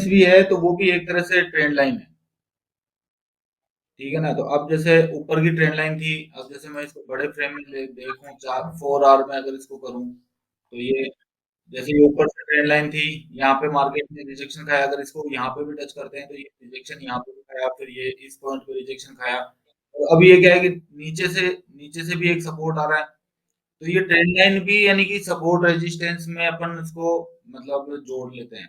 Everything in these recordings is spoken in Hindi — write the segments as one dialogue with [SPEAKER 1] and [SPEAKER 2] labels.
[SPEAKER 1] भी है तो वो भी एक तरह से ट्रेंड लाइन है। ठीक है ना? तो अब जैसे ऊपर की ट्रेंड लाइन थी, अब जैसे मैं इसको बड़े फ्रेम में देखूं, 4 आवर में अगर इसको करूं, तो ये जैसे ये ऊपर से ट्रेंड लाइन थी, यहाँ पे मार्केट ने रिजेक्शन खाया, अगर इसको यहाँ पे भी टच करते हैं तो ये रिजेक्शन यहाँ पे भी खाया, फिर ये इस पॉइंट पे रिजेक्शन खाया। और अब ये क्या है कि नीचे से भी एक सपोर्ट आ रहा है, तो ये ट्रेंड लाइन भी यानी कि सपोर्ट रेजिस्टेंस में अपन उसको मतलब जोड़ लेते हैं।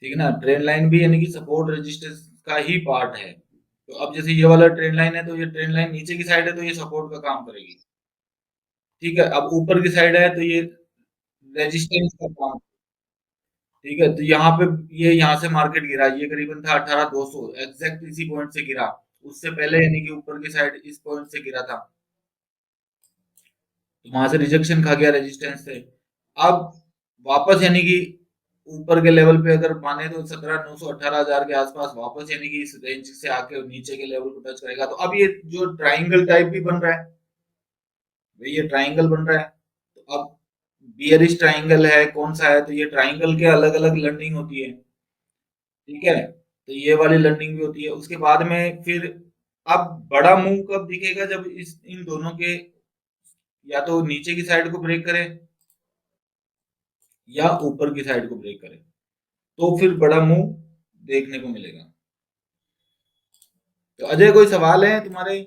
[SPEAKER 1] ठीक है ना? ट्रेंड लाइन भी यानी कि सपोर्ट रेजिस्टेंस का ही पार्ट है। तो अब जैसे ये वाला ट्रेंड लाइन है, तो ये ट्रेंड लाइन नीचे की साइड है तो ये सपोर्ट का काम करेगी। ठीक है, अब ऊपर की साइड है तो ये रेजिस्टेंस का काम। ठीक है, तो यहाँ पे ये यहाँ से मार्केट गिरा, ये करीबन था 18,200, एग्जैक्ट इसी पॉइंट से गिरा। उससे पहले यानी कि ऊपर की साइड इस पॉइंट से गिरा था, तो वहां से रिजेक्शन खा गया रेजिस्टेंस से। अब वापस यानी कि ऊपर के लेवल पे अगर माने तो 17,900 18,000 के आसपास वापस यानी कि इस रेंज से आके नीचे के लेवल को टच करेगा, तो अब ये जो ट्राइंगल टाइप भी बन रहा है, भाई ये ट्राइंगल बन रहा है। तो अब बियरिश ट्राइंगल है कौन सा है, तो ये ट्राइंगल के अलग अलग लर्निंग होती है। ठीक है, तो ये वाली लर्निंग भी होती है, उसके बाद में फिर अब बड़ा मूव कब दिखेगा, जब इस इन दोनों के या तो नीचे की साइड को ब्रेक करे या ऊपर की साइड को ब्रेक करे, तो फिर बड़ा मूव देखने को मिलेगा। तो अजय कोई सवाल है तुम्हारे?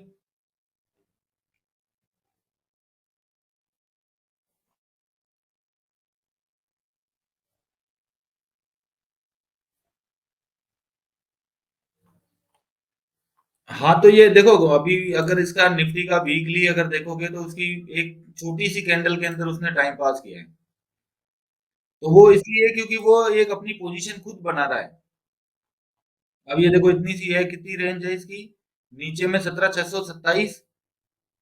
[SPEAKER 1] हाँ, तो ये देखो, अभी अगर इसका निफ्टी का वीकली अगर देखोगे तो उसकी एक छोटी सी कैंडल के अंदर उसने टाइम पास किया है। तो वो इसलिए क्योंकि वो एक अपनी पोजीशन खुद बना रहा है। अब ये देखो इतनी सी है, कितनी रेंज है इसकी, नीचे में 17,627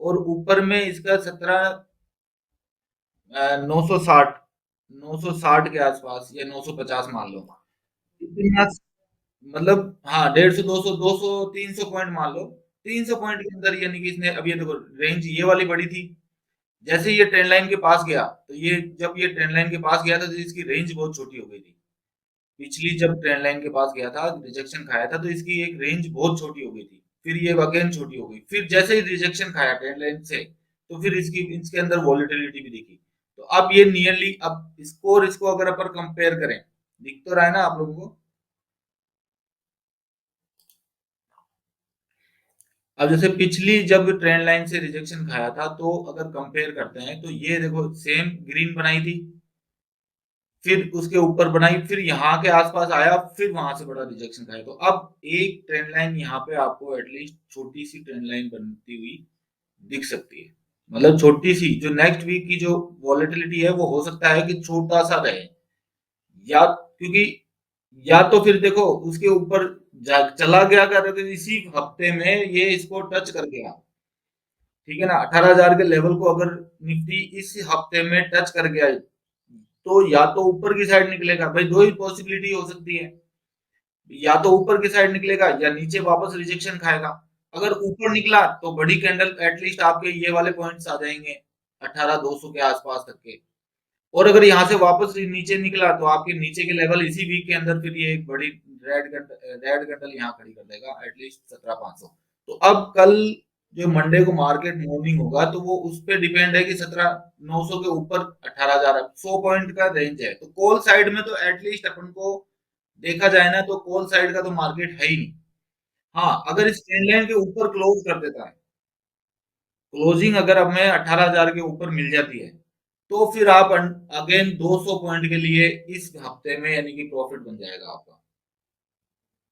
[SPEAKER 1] और ऊपर में इसका 17,960, 960 के आसपास या 950 मान लो। इतना मतलब हाँ, 150, 200, 200, 300 पॉइंट मान लो। 300 पॉइंट के अंदर यानी कि इसने, अब ये देखो रेंज ये वाली बड़ी थी, जैसे ये ट्रेंड लाइन के पास गया, तो ये जब ये ट्रेंड लाइन के पास गया था तो इसकी रेंज बहुत छोटी हो गई थी। पिछली जब ट्रेंड लाइन के पास गया था, रिजेक्शन खाया था, तो इसकी एक रेंज बहुत छोटी हो गई थी, फिर ये अगेन छोटी हो गई, फिर जैसे ही रिजेक्शन खाया ट्रेंड लाइन से, तो फिर इसकी इसके अंदर वॉलीटिलिटी भी दिखी। तो अब ये नियरली, अब इसको और इसको अगर अपन कंपेयर करें, दिख तो रहा है ना आप लोगों को? अब जैसे पिछली जब ट्रेंड लाइन से रिजेक्शन खाया था, तो अगर कंपेयर करते हैं तो ये देखो सेम ग्रीन बनाई थी, फिर उसके ऊपर बनाई, फिर यहाँ के आसपास आया, फिर वहां से बड़ा रिजेक्शन खाया। तो अब एक ट्रेंड लाइन यहाँ पे आपको एटलीस्ट छोटी सी ट्रेंड लाइन बनती हुई दिख सकती है, मतलब छोटी सी, जो नेक्स्ट वीक की जो वॉलेटिलिटी है वो हो सकता है कि छोटा सा रहे, या क्योंकि या तो फिर देखो उसके ऊपर चला गया कर इसी हफ्ते में ये इसको टच कर गया। ठीक है ना? 18,000 के लेवल को अगर निफ्टी इस हफ्ते में टच कर गया, तो या तो ऊपर की साइड निकलेगा, भाई दो ही पॉसिबिलिटी हो सकती है, या तो ऊपर की साइड निकलेगा या नीचे वापस रिजेक्शन खाएगा। अगर ऊपर निकला तो बड़ी कैंडल एटलीस्ट आपके ये वाले पॉइंट्स आ जाएंगे 18,200 के आसपास तक के। और अगर यहाँ से वापस नीचे निकला तो आपके नीचे के लेवल इसी वीक के अंदर फिर ये एक बड़ी रेड कैंडल यहाँ खड़ी कर देगा एटलीस्ट 17,500। तो अब कल जो मंडे को मार्केट मॉर्निंग होगा, तो वो उस पर डिपेंड है कि 17,900 के ऊपर 18,000, 100 पॉइंट का रेंज है, तो कॉल साइड में तो एटलीस्ट अपन को देखा जाए ना, तो कॉल साइड का तो मार्केट है ही नहीं। हाँ, अगर इस ट्रेंड लाइन के ऊपर क्लोज कर देता है, क्लोजिंग अगर हमें 18,000 के ऊपर मिल जाती है, तो फिर आप अगेन 200 पॉइंट के लिए इस हफ्ते में यानी कि प्रॉफिट बन जाएगा आपका।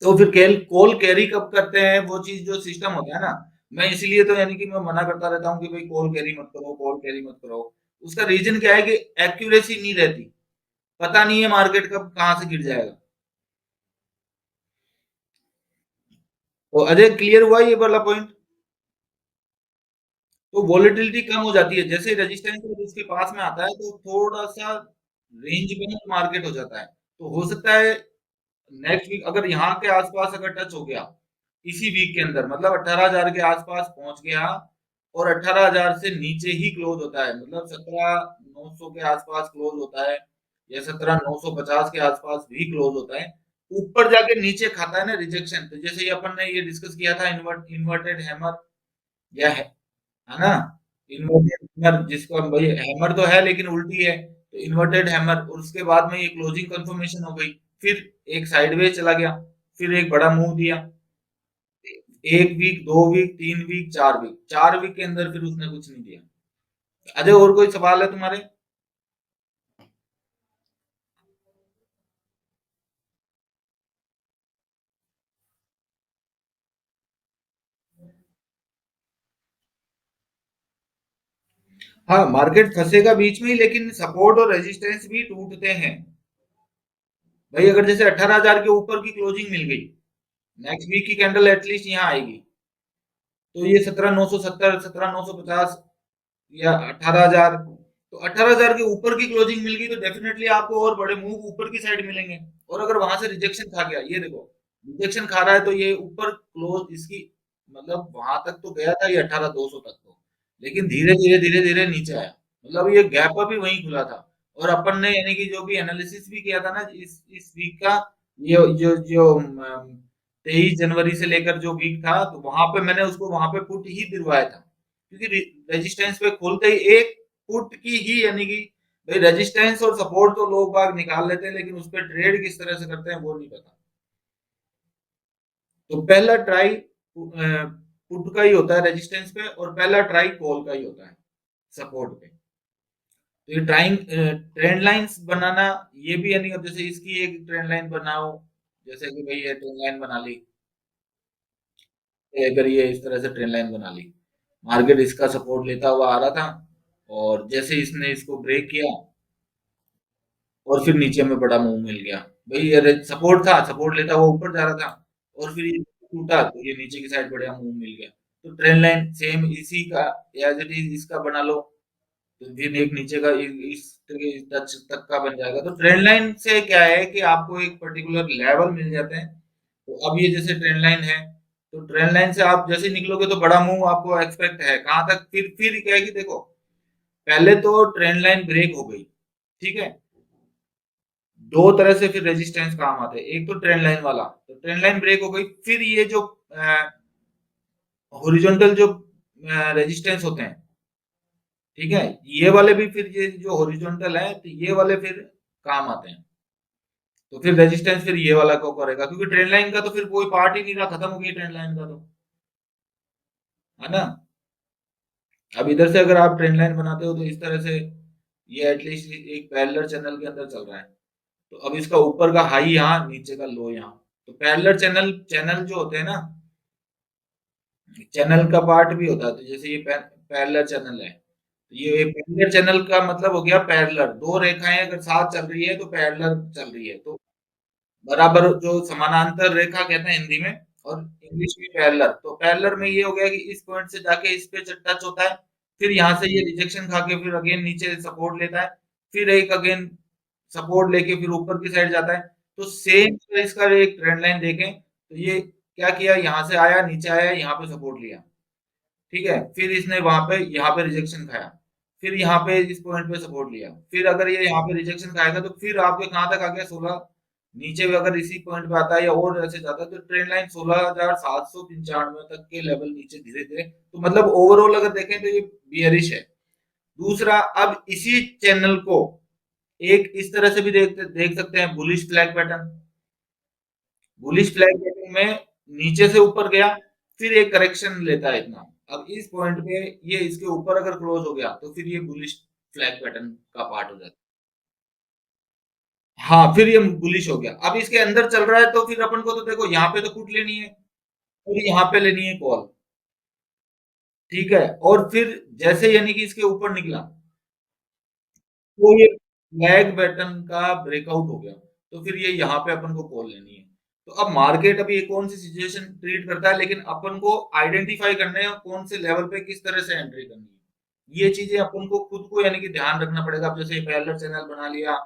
[SPEAKER 1] तो फिर कॉल कैरी कब करते हैं, वो चीज जो सिस्टम होता है ना, मैं इसीलिए तो यानी कि मैं मना करता रहता हूँ कि भाई कॉल कैरी मत करो, कॉल कैरी मत करो। उसका रीजन क्या है कि एक्यूरेसी नहीं रहती, पता नहीं है मार्केट कब कहाँ से गिर जाएगा। तो अजय क्लियर हुआ ये वाला पॉइंट? तो वॉलेटिलिटी कम हो जाती है, जैसे रेजिस्टेंस उसके पास में आता है तो थोड़ा सा रेंज में मार्केट हो जाता है। तो हो सकता है नेक्स्ट वीक अगर यहाँ के आसपास अगर टच हो गया, इसी वीक के अंदर मतलब 18,000 के आसपास पहुंच गया, और 18,000 से नीचे ही क्लोज होता है, मतलब 17,900 के आसपास क्लोज होता है या 17,950 के आसपास भी क्लोज होता है, ऊपर जाके नीचे खाता है ना रिजेक्शन। तो जैसे ये अपन ने ये डिस्कस किया था इन्वर्टेड हैमर या है ना, इन्वर्टेड हैमर जिसको हम भाई हैमर तो है लेकिन उल्टी है, तो इन्वर्टेड हैमर, और उसके बाद में ये क्लोजिंग कंफर्मेशन हो गई, फिर एक साइडवेज चला गया, फिर एक बड़ा मूव दिया, 1 week 2 week 3 week 4 week, 4 week के अंदर फिर उसने कुछ नहीं दिया। अजय और कोई सवाल है तुम्हारे? हाँ, मार्केट फंसेगा बीच में ही, लेकिन सपोर्ट और रेजिस्टेंस भी टूटते हैं। भाई अगर जैसे 18,000 के ऊपर की क्लोजिंग मिल गई, नेक्स्ट वीक की कैंडल एटलीस्ट यहाँ आएगी, तो ये 17,970 17,950 या 18,000, तो 18,000 के ऊपर की क्लोजिंग मिल गई तो डेफिनेटली आपको और बड़े मूव ऊपर की साइड मिलेंगे। और अगर वहां से रिजेक्शन खा गया, ये देखो रिजेक्शन खा रहा है, तो ये ऊपर क्लोज इसकी, मतलब वहां तक तो गया था ये 18,200 तक तो, लेकिन धीरे धीरे धीरे धीरे नीचे आया, मतलब ये गैप अप ही वहीं खुला था। और अपन ने यानी कि जो भी एनालिसिस भी किया था ना इस वीक का, ये जो जो 23 जनवरी से लेकर जो वीक था, तो वहां पे मैंने उसको वहां पे पुट ही दिलवाया था, क्योंकि रेजिस्टेंस पे खोलते ही एक पुट की ही, यानी कि भाई रेजिस्टेंस और सपोर्ट तो लोग बाग निकाल लेते हैं, लेकिन उस पर ट्रेड किस तरह से करते हैं वो नहीं पता। तो पहला ट्राई पुट का ही होता है रेजिस्टेंस पे, और पहला ट्राई कॉल का ही होता है सपोर्ट पे। तो ये ट्रेंड लाइंस बनाना, ये भी यानी अब जैसे इसकी एक ट्रेंड लाइन बनाओ, जैसे कि भाई ये ट्रेंड लाइन बना ली, अगर ये इस तरह से ट्रेंड लाइन बना ली, मार्केट इसका सपोर्ट लेता हुआ आ रहा था, और जैसे इसने इसको ब्रेक किया और फिर नीचे में बड़ा मूव मिल गया, भाई ये सपोर्ट था, सपोर्ट लेता हुआ ऊपर जा रहा था, और फिर ये टूटा तो ये नीचे की साइड बड़ा मूव मिल गया। तो ट्रेंड लाइन सेम इसी का एज इट इज इसका बना लो, तो फिर एक नीचे का इस टच तक का बन जाएगा। तो ट्रेंड लाइन से क्या है कि आपको एक पर्टिकुलर लेवल मिल जाते हैं। तो अब ये जैसे ट्रेंड लाइन है, तो ट्रेंड लाइन से आप जैसे निकलोगे तो बड़ा मूव आपको एक्सपेक्ट है कहां तक, फिर क्या है कि देखो, पहले तो ट्रेंड लाइन ब्रेक हो गई, ठीक है, दो तरह से फिर रेजिस्टेंस काम आते हैं, एक तो ट्रेंड लाइन वाला, तो ट्रेंड लाइन ब्रेक हो गई, फिर ये जो हॉरिजॉन्टल जो रेजिस्टेंस होते हैं, ठीक है, ये वाले भी फिर ये जो हॉरिजॉन्टल है तो ये वाले फिर काम आते हैं। तो फिर रेजिस्टेंस फिर ये वाला को करेगा, क्योंकि ट्रेंड लाइन का तो फिर कोई पार्ट ही नहीं रहा, खत्म हो गई ट्रेंड लाइन का तो, है ना। अब इधर से अगर आप ट्रेंड लाइन बनाते हो तो इस तरह से ये एटलीस्ट एक पैरेलल चैनल के अंदर चल रहा है, तो अब इसका ऊपर का हाई यहाँ, नीचे का लो यहाँ, तो पैरेलल चैनल चैनल जो होते हैं ना, चैनल का पार्ट भी होता है, तो जैसे ये पैरेलल चैनल है, तो ये पैरेलल चैनल का मतलब हो गया पैरेलल, दो रेखाएं अगर साथ चल रही है तो पैरेलल चल रही है, तो बराबर जो समानांतर रेखा कहते हैं हिंदी में, और इंग्लिश में पैरेलल। तो पैरेलल में ये हो गया कि इस पॉइंट से जाके इस पे टच होता है, फिर यहाँ से ये रिजेक्शन खा के फिर अगेन नीचे सपोर्ट लेता है, फिर एक अगेन सपोर्ट लेके फिर ऊपर की साइड जाता है। तो सेम इसका एक ट्रेंड लाइन देखें तो ये क्या किया, यहाँ से आया नीचे आया, यहाँ पे सपोर्ट लिया, ठीक है, फिर इसने वहां पे यहाँ पे रिजेक्शन खाया, फिर यहाँ पे इस पॉइंट पे सपोर्ट लिया, फिर अगर ये यहाँ पे रिजेक्शन खाएगा तो फिर आपके कहाँ तक आ गया 16, नीचे भी अगर इसी पॉइंट पे आता है या और ऐसे जाता है तो ट्रेंड लाइन 16,795 तक के लेवल नीचे धीरे धीरे, तो मतलब ओवरऑल अगर देखें तो ये बियरिश है। दूसरा, अब इसी चैनल को एक इस तरह से भी देख सकते हैं, bullish flag pattern. Bullish flag pattern में नीचे से ऊपर गया, फिर एक करेक्शन लेता है इतना, अब इस पॉइंट पे ये इसके ऊपर अगर क्लोज हो गया तो फिर ये बुलिश फ्लैग पैटर्न का पार्ट हो जाता है। हाँ, फिर ये बुलिश हो गया, अब इसके अंदर चल रहा है तो फिर अपन को तो देखो यहाँ पे तो पुट लेनी है और यहाँ पे लेनी है कॉल, ठीक है, और फिर जैसे यानी कि इसके ऊपर निकला तो ये फ्लैग पैटर्न का ब्रेकआउट हो गया, तो फिर ये यहाँ पे अपन को कॉल लेनी है। तो अब मार्केट अभी ये कौन सी सिचुएशन ट्रीट करता है, लेकिन अपन को आइडेंटिफाई करने हैं कौन से लेवल पे किस तरह से एंट्री करनी है, ये चीजें अपन को खुद को यानी कि ध्यान रखना पड़ेगा। अब जैसे पैरेलल चैनल बना लिया,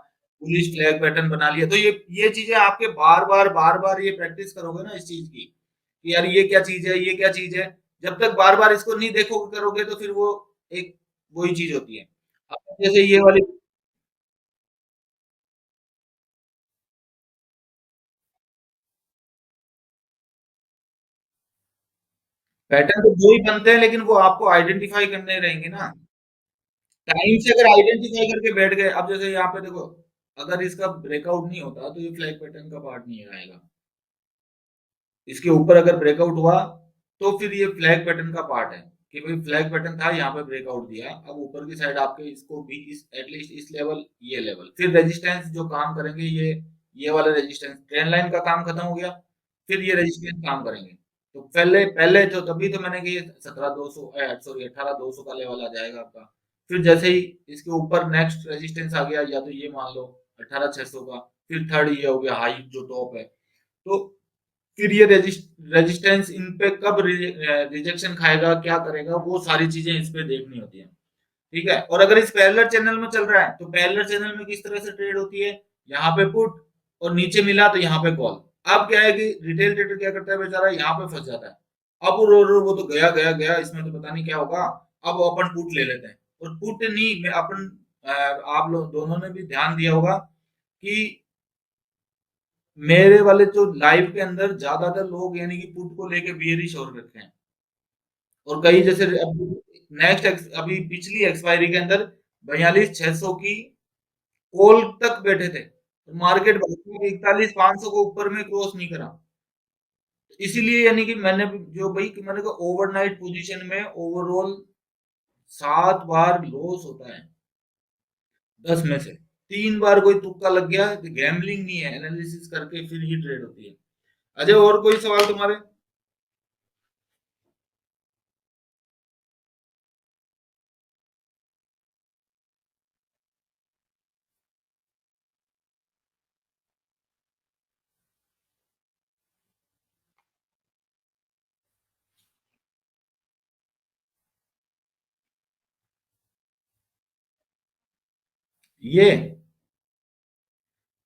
[SPEAKER 1] बुलिश फ्लैग पैटर्न बना लिया, तो ये चीजें आपके बार बार ये प्रैक्टिस करोगे ना इस चीज की, कि यार ये क्या चीज है, ये क्या चीज है, जब तक बार बार इसको नहीं देखोगे करोगे तो फिर वो एक वही चीज होती है। अब जैसे ये वाली पैटर्न तो 2 ही बनते हैं लेकिन वो आपको आइडेंटिफ़ाई करने रहेंगे ना। टाइम से अगर आइडेंटिफ़ाई करके बैठ गए, अब जैसे यहाँ पे देखो, अगर इसका ब्रेकआउट नहीं होता तो ये फ्लैग पैटर्न का पार्ट नहीं आएगा। इसके ऊपर अगर ब्रेकआउट हुआ तो फिर ये फ्लैग पैटर्न का पार्ट है कि भाई फ्लैग पैटर्न था, यहाँ पे ब्रेकआउट दिया, अब ऊपर की साइड आपके इसको भी इस एटलीस्ट इस लेवल, ये लेवल, फिर रेजिस्टेंस जो काम करेंगे ये वाला रेजिस्टेंस, ट्रेंड लाइन का काम खत्म हो गया, फिर ये रेजिस्टेंस काम करेंगे। तो पहले पहले तो तभी तो मैंने कि 17,200 सॉरी 18,200 का लेवल आ जाएगा आपका। फिर जैसे ही इसके ऊपर नेक्स्ट रेजिस्टेंस आ गया, या तो ये मान लो 18,600 का, फिर थर्ड ये हो गया हाई जो टॉप है। तो फिर ये रेजिस्टेंस इन पे कब रिजेक्शन खाएगा, क्या करेगा, वो सारी चीजें इस पे देखनी होती है। ठीक है, और अगर इस पैरेलल चैनल में चल रहा है तो पैरेलल चैनल में किस तरह से ट्रेड होती है, यहाँ पे पुट और नीचे मिला तो यहाँ पे कॉल। अब क्या है कि रिटेल ट्रेडर क्या करता है बेचारा, यहाँ पे फंस जाता है। अब वो तो गया गया गया, इसमें तो पता नहीं क्या होगा, अब अपन पुट ले लेते हैं। और पुट नहीं, मैं अपन आप लोग दोनों ने भी ध्यान दिया होगा कि मेरे वाले जो लाइव के अंदर ज्यादातर लोग यानी कि पुट को लेके बियरिश हो रखे हैं, और कई जैसे नेक्स्ट अभी पिछली एक्सपायरी के अंदर 42,600 की कॉल तक बैठे थे, मार्केट 41,500 को ऊपर में क्रॉस नहीं करा। इसीलिए यानी कि मैंने जो भाई कि मैंने कहा ओवरनाइट पोजीशन में ओवरऑल 7 बार लॉस होता है 10 में से। 3 बार कोई तुक्का लग गया, गैम्बलिंग नहीं है, एनालिसिस करके फिर ही ट्रेड होती है। अजय और कोई सवाल तुम्हारे? ये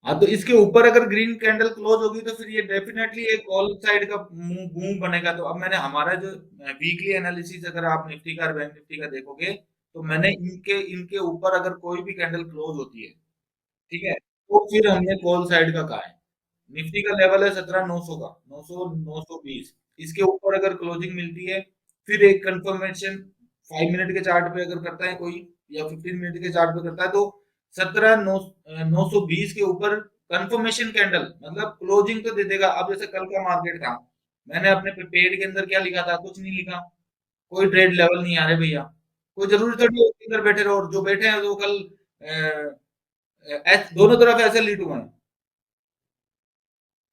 [SPEAKER 1] हाँ, तो इसके ऊपर अगर ग्रीन कैंडल क्लोज होगी तो फिर ये डेफिनेटली एक कॉल साइड का मूव बनेगा। तो अब मैंने हमारा जो वीकली एनालिसिस अगर आप निफ्टी का और बैंक निफ्टी का देखोगे, तो मैंने इनके इनके ऊपर अगर कोई भी कैंडल क्लोज होती है, ठीक है, तो फिर हमने कॉल साइड का कहा है। निफ्टी का लेवल है 17,900 का, 900 920, इसके ऊपर अगर क्लोजिंग मिलती है, फिर एक कंफर्मेशन 5 मिनट के चार्ट पे अगर करता है कोई, या 15 मिनट के चार्ट पे करता है, तो 17,920 के ऊपर कंफर्मेशन कैंडल मतलब क्लोजिंग तो दे देगा। अब जैसे कल का मार्केट था, मैंने अपने पेड के अंदर क्या लिखा था, कुछ नहीं लिखा, कोई ट्रेड लेवल नहीं आ रहे भैया, कोई जरूरी थोड़ी है कि इधर बैठे रहो, और जो बैठे हैं वो कल दोनों तरफ ऐसे लीड हुए हैं,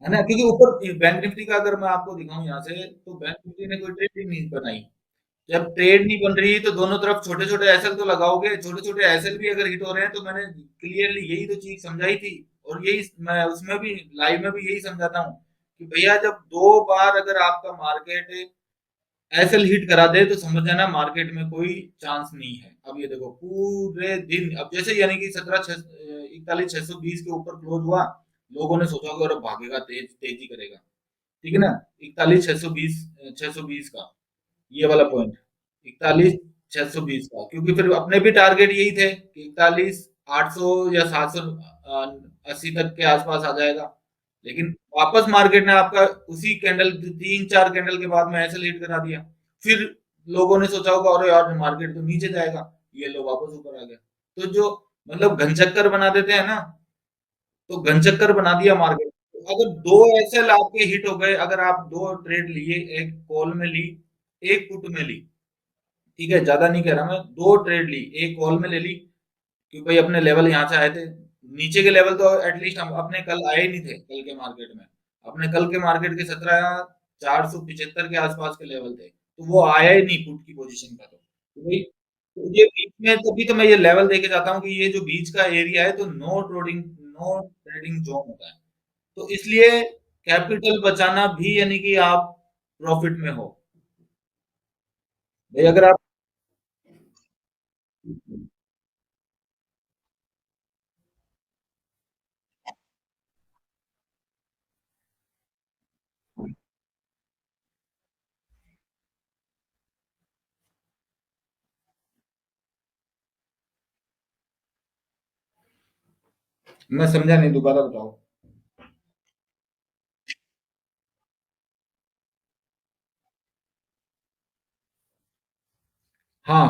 [SPEAKER 1] है ना, क्योंकि ऊपर बैंक निफ्टी का अगर मैं आपको दिखाऊं यहाँ से, तो बैंक निफ्टी ने कोई ट्रेड ही नहीं बनाई। जब ट्रेड नहीं बन रही तो दोनों तरफ छोटे छोटे एसएल तो लगाओगे, छोटे छोटे एसएल भी अगर हिट हो रहे हैं, तो मैंने क्लियरली यही तो चीज समझाई थी, और यही मैं उसमें भी लाइव में भी यही समझाता हूँ कि भैया जब 2 बार अगर आपका मार्केट एसएल हिट करा दे तो समझ जाना मार्केट में कोई चांस नहीं है। अब ये देखो पूरे दिन, अब जैसे यानी कि 41,620 के ऊपर क्लोज हुआ, लोगों ने सोचा कि अरे भागेगा, तेजी करेगा, ठीक है ना, 41,620 का ये वाला पॉइंट, 41,620 का, क्योंकि फिर अपने भी टारगेट यही थे कि 41,800 या 780 तक के आसपास आ जाएगा। लेकिन वापस मार्केट ने आपका उसी कैंडल 3 4 कैंडल के बाद में ऐसे लीड करा दिया। फिर लोगों ने सोचा होगा अरे यार मार्केट तो नीचे जाएगा, ये लो वापस ऊपर आ गया। तो जो मतलब घनचक्कर बना देते हैं ना, तो घनचक्कर बना दिया मार्केट। अगर 2 एसएल आपके हिट हो गए, अगर आप 2 ट्रेड लिए, एक कॉल में ली, एक पुट में ली, ठीक है, ज्यादा नहीं कह रहा मैं, 2 ट्रेड ली, एक कॉल में ले ली, क्योंकि भाई अपने लेवल यहाँ से आए थे, नीचे के लेवल तो एटलीस्ट हम अपने कल आए ही नहीं थे कल के मार्केट में, अपने कल के मार्केट के 17,475 के आसपास के लेवल थे, तो वो आया ही नहीं पुट की पोजीशन का। तो भाई तो ये बीच में, तभी तो मैं ये लेवल देके जाता हूँ कि ये जो बीच का एरिया है तो नो ट्रेडिंग जोन होता है। तो इसलिए कैपिटल बचाना भी यानी कि आप प्रॉफिट में हो भाई, अगर आप मैं समझा नहीं, दोबारा बताओ। हाँ,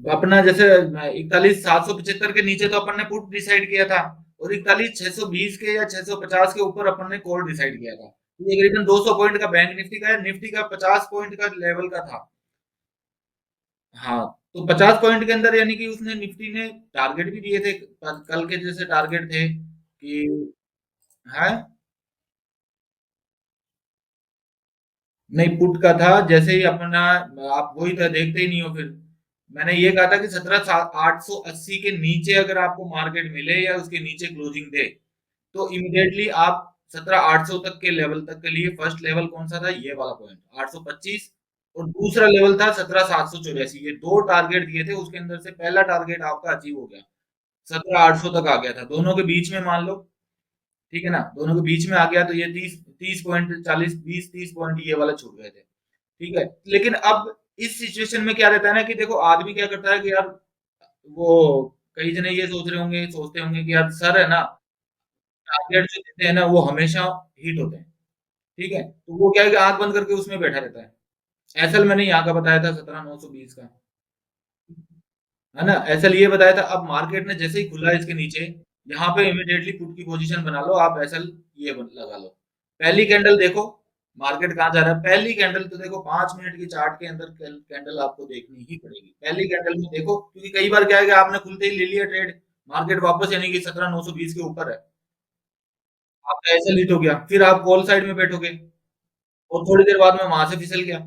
[SPEAKER 1] अपना जैसे 41,775 के नीचे तो अपन ने पुट डिसाइड किया था, और 41,620 के या 650 के ऊपर अपन ने कॉल डिसाइड किया था। ये करीबन 200 पॉइंट का बैंक निफ्टी का है, निफ्टी का 50 पॉइंट का लेवल का था। हाँ, तो 50 पॉइंट के अंदर यानी कि उसने निफ्टी ने टारगेट भी दिए थे, कल के जैसे टारगेट थे कि है। नहीं, पुट का था, जैसे ही अपना आप वही तो देखते ही नहीं हो फिर। मैंने ये कहा था कि 17,880 के नीचे अगर आपको मार्केट मिले या उसके नीचे क्लोजिंग दे, तो इमीडिएटली आप 17,800 तक के लेवल तक के लिए फर्स्ट लेवल कौन सा था, ये वाला पॉइंट 825, और दूसरा लेवल था 17,784। ये दो टारगेट दिए थे, उसके अंदर से पहला टारगेट आपका अचीव हो गया, 17,800 तक आ गया था। दोनों के बीच में मान लो, ठीक है ना, दोनों के बीच में आ गया, तो ये 30 पॉइंट, 40, 20, 30 पॉइंट ये वाला छूट गए थे। ठीक है, लेकिन अब इस सिचुएशन में क्या रहता है ना कि देखो आदमी क्या करता है कि यार, वो कई जने ये सोच रहे होंगे, सोचते होंगे कि यार सर है ना, टारगेट जो देते हैं ना वो हमेशा हिट होते हैं। ठीक है, तो वो क्या है कि आंख बंद करके उसमें बैठा रहता है। एसएल मैंने यहाँ का बताया था 17,920 का, है ना, एसएल ये बताया था। अब मार्केट ने जैसे ही खुला इसके नीचे, यहाँ पे इमीडिएटली पुट की पोजीशन बना लो आप, एसएल ये लगा लो। पहली कैंडल देखो मार्केट कहाँ जा रहा है, पहली कैंडल तो देखो 5 मिनट की चार्ट के अंदर कैंडल आपको देखनी ही पड़ेगी। पहली कैंडल में देखो, क्योंकि कई बार क्या है कि आपने खुलते ही ले लिया ट्रेड, मार्केट वापस यानी कि 17,920 के ऊपर है, आपका एसएल हिट हो गया, फिर आप कॉल साइड में बैठोगे, और थोड़ी देर बाद में वहां से फिसल गया।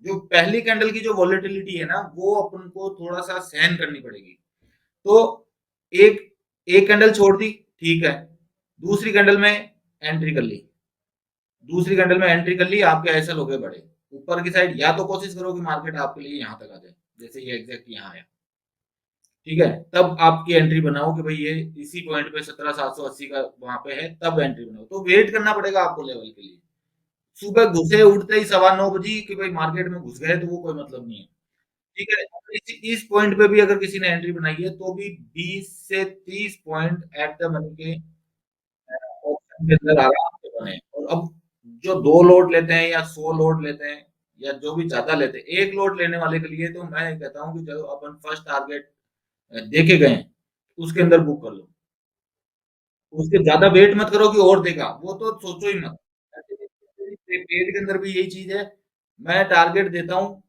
[SPEAKER 1] जो पहली कैंडल की जो वॉलेटिलिटी है ना, वो अपन को थोड़ा सा सहन करनी पड़ेगी। तो एक एक कैंडल छोड़ दी, ठीक है, दूसरी कैंडल में एंट्री कर ली, दूसरी कैंडल में एंट्री कर ली, आपके एसएल हो गए बड़े ऊपर की साइड। या तो कोशिश करो कि मार्केट आपके लिए यहाँ तक आ जाए, जैसे ये एग्जैक्ट यहाँ आया, ठीक है, तब आपकी एंट्री बनाओ कि भाई ये इसी पॉइंट पे 17,780 का वहां पे है, तब एंट्री बनाओ। तो वेट करना पड़ेगा आपको लेवल के लिए। सुबह घुसे उठते ही 9:15 कि भाई मार्केट में घुस गए, तो वो कोई मतलब नहीं है। ठीक है, इस पॉइंट पे भी अगर किसी ने एंट्री बनाई है, तो भी 20 से 30 पॉइंट एट द मनी के ऑप्शन के अंदर आराम से बने। और अब जो 2 लोट लेते हैं या 100 लोट लेते हैं, या जो भी ज्यादा लेते हैं, 1 लोट लेने वाले के लिए तो मैं कहता हूँ कि चलो अपन फर्स्ट टारगेट देके गए हैं, उसके अंदर बुक कर लो। उसके ज्यादा वेट मत करो कि और देगा, वो तो सोचो ही मत। ट्रेड के अंदर भी यही चीज है। मैं टारगेट देता हूँ,